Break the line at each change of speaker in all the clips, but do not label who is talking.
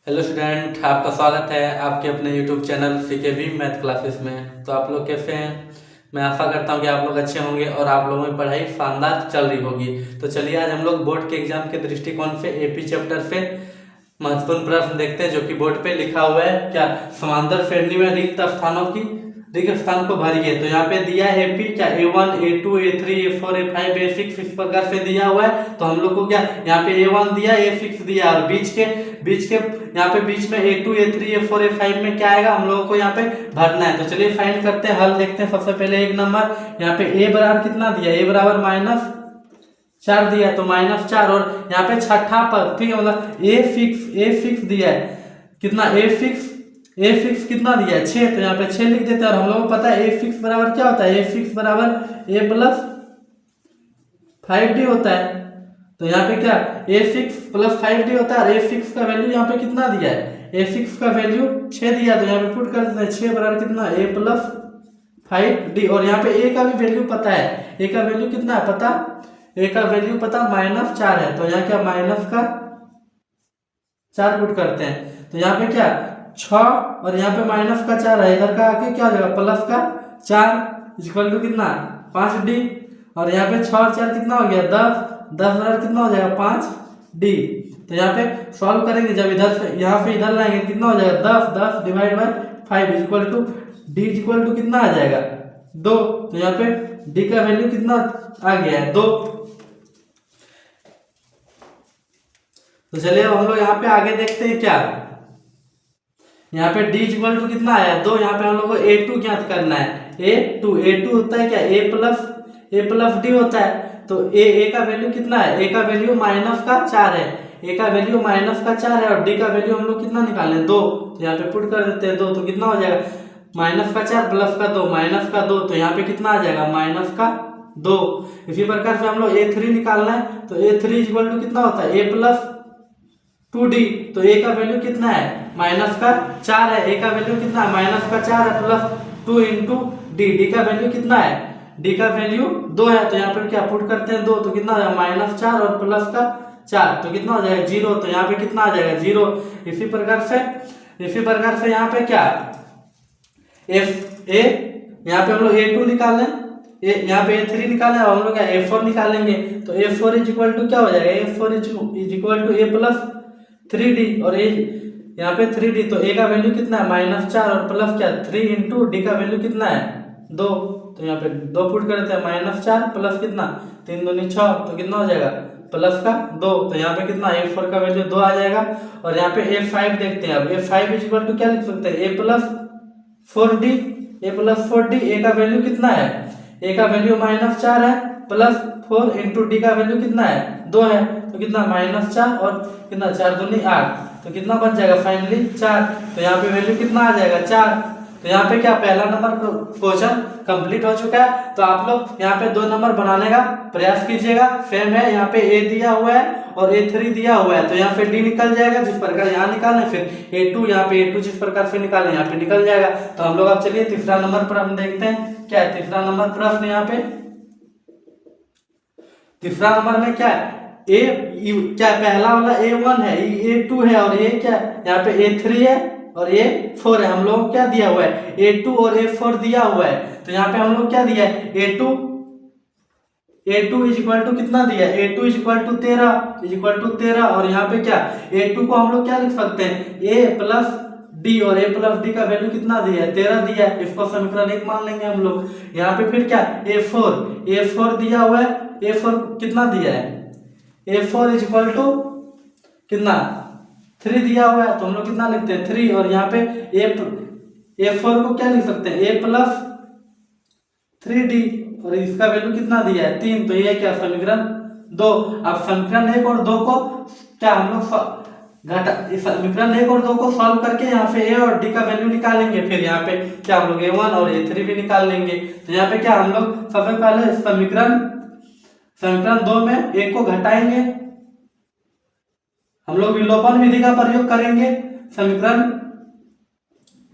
Hello student, आपका स्वागत है आपके अपने YouTube channel CKV math classes में। तो आप लोग कैसे हैं? मैं आशा करता हूं कि आप लोग अच्छे होंगे और आप लोगों की पढ़ाई शानदार चल रही होगी। तो चलिए आज हम लोग बोर्ड के एग्जाम के दृष्टिकोण से एपी चैप्टर से महत्वपूर्ण प्रश्न देखते हैं जो कि बोर्ड पे लिखा हुआ है। क्या समांतर श्रेणी में रिक्त स्थान को भरिए। तो यहाँ पे दिया है एपी क्या A1 A2 A3 A4 A5 A6 इस प्रकार से दिया हुआ है। तो हम लोग को क्या यहाँ पे A1 दिया A6 दिया और बीच के यहाँ पे बीच में A2 A3 A4 A5 में क्या आएगा हम लोगों को यहाँ पे भरना है। तो चलिए फाइंड करते हैं, हल देखते हैं। सबसे पहले एक नंबर यहाँ पे A बराबर कितना दिया, A बराबर -4 दिया तो -4 और यहाँ पे छठा पद, ठीक है, मतलब A फिक्स दिया है कितना, A फिक्स कितना दिया है 6, तो यहाँ पे 6 लिख देते हैं। और हम लोगों को पता है A फिक्स बराबर क्या होता है, A फिक्स बराबर A प्लस 5D होता है। तो यहाँ पे क्या A फिक्स प्लस 5D होता है और A फिक्स का वैल्यू यहाँ पे कितना दिया है, A फिक्स का वैल्यू 6 दिया। तो यहाँ पे पुट कर देते हैं 6 बराबर कितना A प्लस 5D। और यहाँ पे A का भी वैल्यू पता है, A का वैल्यू कितना है पता, A का वैल्यू पता -4 है। तो यहाँ क्या माइनस का 4 पुट करते हैं। तो यहाँ पे क्या 6 और यहाँ पे माइनस का 4 है, इधर का आके क्या हो जाएगा प्लस का 4 इक्वल टू कितना 5D। और यहाँ पे 6 और 4 कितना हो गया 10 बराबर कितना हो जाएगा 5D। तो यहाँ पे सॉल्व करेंगे, जब इधर से यहाँ पे इधर लाएंगे कितना हो जाएगा 10 divide by 5 equal to D equal to कितना आ जाएगा 2। तो यहाँ पे D का वैल्यू कितना आ गया है 2। तो चलिए अब हम लोग यहाँ पे आगे देखते हैं क्या, यहाँ पे D इक्वल टू कितना आया 2। यहाँ पे हम लोग को A2 ज्ञात करना है। A2 होता है क्या A प्लस D होता है। तो A का वैल्यू कितना है, A का वैल्यू -4 है, A का वैल्यू -4 है और D का वैल्यू हम लोग कितना निकालें 2। तो यहाँ पे पुट कर देते हैं 2, तो कितना हो जाएगा -4 प्लस का 2 -2। तो यहाँ पे कितना आ जाएगा -2। इसी प्रकार से हम लोग A3 निकालना है। तो A3 इक्वल टू कितना होता है A प्लस 2D। तो A का वैल्यू कितना है -4 है, A का वैल्यू कितना है -4 है प्लस 2 इंटू D का वैल्यू कितना है, D का वैल्यू 2 है। तो यहाँ पर क्या पुट करते हैं 2, तो कितना हो जाएगा -4 और प्लस का 4 तो कितना हो जाएगा 0। तो यहाँ पे कितना आ जाएगा 0। इसी प्रकार से यहाँ पे क्या यहाँ पे हम लोग A2 निकाल लें, यहाँ पे A3 निकालें और हम लोग क्या A4 निकालेंगे। तो A4 इज इक्वल टू क्या हो जाएगा, A4 is equal to A plus 3D और यहाँ पे 3D। तो A का वैल्यू कितना है -4 और प्लस क्या 3 इंटू D का वैल्यू कितना है 2। तो यहाँ पे 2 पुट करते हैं -4 प्लस कितना 3 दूनी 6, तो कितना हो जाएगा प्लस का 2। तो यहाँ पे कितना A4 का वैल्यू 2 आ जाएगा। और यहाँ पे A5 देखते हैं। अब A5 इज इक्वल टू क्या लिख सकते हैं A प्लस 4D। A का वैल्यू कितना है, A का वैल्यू -4 है प्लस 4 इंटू D का वैल्यू कितना है 2 है। तो कितना -4 और कितना 4 दूनी 8, तो कितना बच जाएगा फाइनली 4। तो यहाँ पे वैल्यू कितना आ जाएगा 4। तो यहाँ पे क्या पहला नंबर क्वेश्चन कंप्लीट हो चुका है। तो आप लोग यहाँ पे 2 नंबर बनाने का प्रयास कीजिएगा। सेम है, यहाँ पे A दिया हुआ है और A3 दिया हुआ है। तो यहाँ पे D निकल जाएगा, जिस प्रकार यहाँ निकालें, फिर A2 यहाँ पे A2 जिस प्रकार से निकालें यहाँ पे निकल जाएगा। तो हम लोग अब चलिए तीसरा नंबर प्रश्न देखते हैं। क्या है तीसरा नंबर प्रश्न, यहाँ पे तीसरा नंबर में क्या है क्या पहला वाला A1 है, A2 है और ये क्या यहाँ पे A3 है और A4 है। हम लोग क्या दिया हुआ है A2 और A4 दिया हुआ है। तो यहाँ पे हम लोग क्या दिया है A2 इज इक्वल टू कितना दिया है A2 इज इक्वल टू 13 और यहाँ पे क्या A2 को हम लोग क्या लिख सकते हैं A प्लस D और A प्लस D का वैल्यू कितना दिया है 13 दिया है। इसको समीकरण 1 मान लेंगे हम लोग। यहाँ पे फिर क्या A4 दिया हुआ है, A4 कितना दिया है A4 इज इक्वल टू कितना 3 दिया हुआ है। तो हम लोग कितना लिखते हैं 3 और यहाँ पे A4 को क्या लिख सकते हैं A प्लस 3D और इसका वैल्यू कितना दिया है 3। तो ये क्या समीकरण 2। अब समीकरण 1 और 2 को क्या हम लोग समीकरण 1 और 2 को सॉल्व करके यहाँ पे A और D का वैल्यू निकालेंगे। फिर यहाँ पे क्या हम लोग A1 और A3 भी निकाल लेंगे। तो यहाँ पे क्या हम लोग सबसे पहले समीकरण 2 में 1 को घटाएंगे, हम लोग विलोपन विधि का प्रयोग करेंगे। समीकरण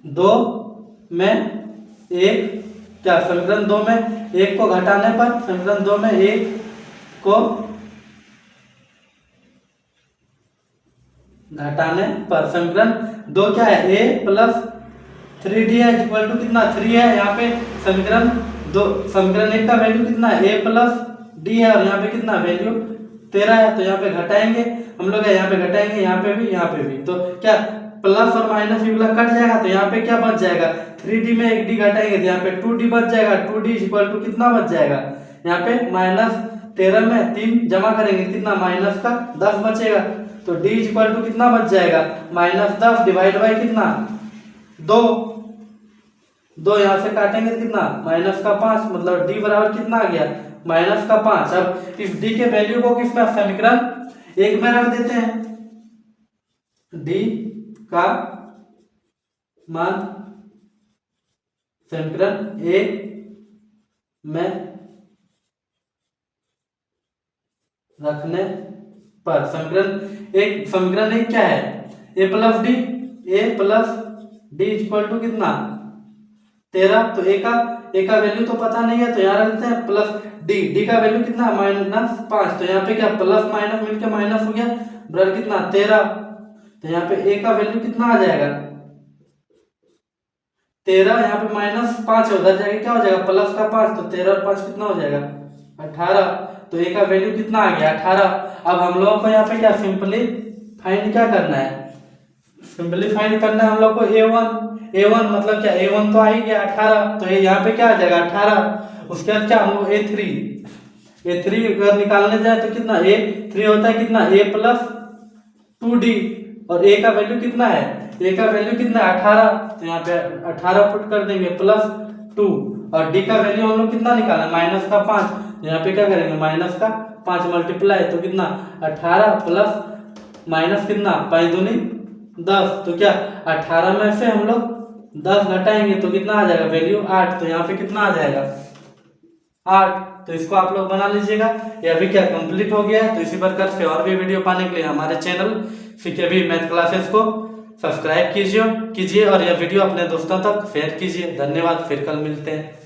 2 में 1 को घटाने पर समीकरण 2 में 1 को घटाने पर समीकरण 2 क्या है, a प्लस 3d है इक्वल टू कितना 3 है। यहाँ पे समीकरण 2 समीकरण 1 का वैल्यू कितना है, a प्लस d है और यहाँ पे कितना वैल्यू 13 है। तो यहाँ पे घटाएंगे हम लोग, यहाँ पे घटाएंगे, यहाँ पे भी, यहाँ पे भी। तो क्या प्लस और माइनस भी कट जाएगा, तो यहाँ पे क्या बच जाएगा, 3d में एक d घटाएंगे तो यहाँ पे 2d बच जाएगा। 2d इक्वल टू कितना बच जाएगा, यहाँ पे -13 में 3 जमा करेंगे कितना माइनस का 10 बचेगा। तो d इक्वल टू कितना बच जाएगा, -10 डिवाइड बाई कितना 2, 2 यहाँ से काटेंगे तो कितना -5, मतलब d बराबर कितना आ गया -5। अब इस d के वैल्यू को किसमें समीकरण 1 में रख देते हैं, d का मान समीकरण 1 में रखने पर समीकरण 1 क्या है, a plus D equal to कितना 13। तो a का वैल्यू तो पता नहीं है, तो यहाँ रखते हैं प्लस d का वैल्यू कितना -5। तो यहाँ पे क्या प्लस माइनस मिलकर माइनस हो गया, बराबर कितना 13। तो यहाँ पे a का वैल्यू कितना आ जाएगा 13, यहाँ पे -5 है, उधर जाके क्या हो जाएगा प्लस का 5, तो 13 और 5 कितना हो जाएगा 18। तो a का वैल्यू कितना आ गया 18। अब हम लोगों को यहाँ पे क्या सिंपलीफाइंड क्या करना है, सिंपलीफाइंड करना है हम लोग को a1 मतलब क्या a1 तो आ ही गया 18, तो ये यहाँ पे क्या आ जाएगा 18। उसके बाद क्या हम लोग a3 अगर निकालने जाए तो कितना a3 होता है कितना a प्लस 2d, और a का वैल्यू कितना है, a का वैल्यू कितना है 18। तो यहाँ पे 18 पुट कर देंगे प्लस 2, और d का वैल्यू हम लोग कितना निकाला -5। यहाँ पे क्या करेंगे -5 मल्टीप्लाई, तो कितना 18 प्लस माइनस कितना 5 दूनी 10। तो क्या 18 में से हम लोग 10 घटाएंगे तो कितना आ जाएगा वैल्यू 8। तो यहाँ पे कितना आ जाएगा 8। तो इसको आप लोग बना लीजिएगा। ये अभी क्या कंप्लीट हो गया है। तो इसी प्रकार से और भी वीडियो पाने के लिए हमारे चैनल सीकेबी मैथ क्लासेस को सब्सक्राइब कीजिए और यह वीडियो अपने दोस्तों तक शेयर कीजिए। धन्यवाद, फिर कल मिलते हैं।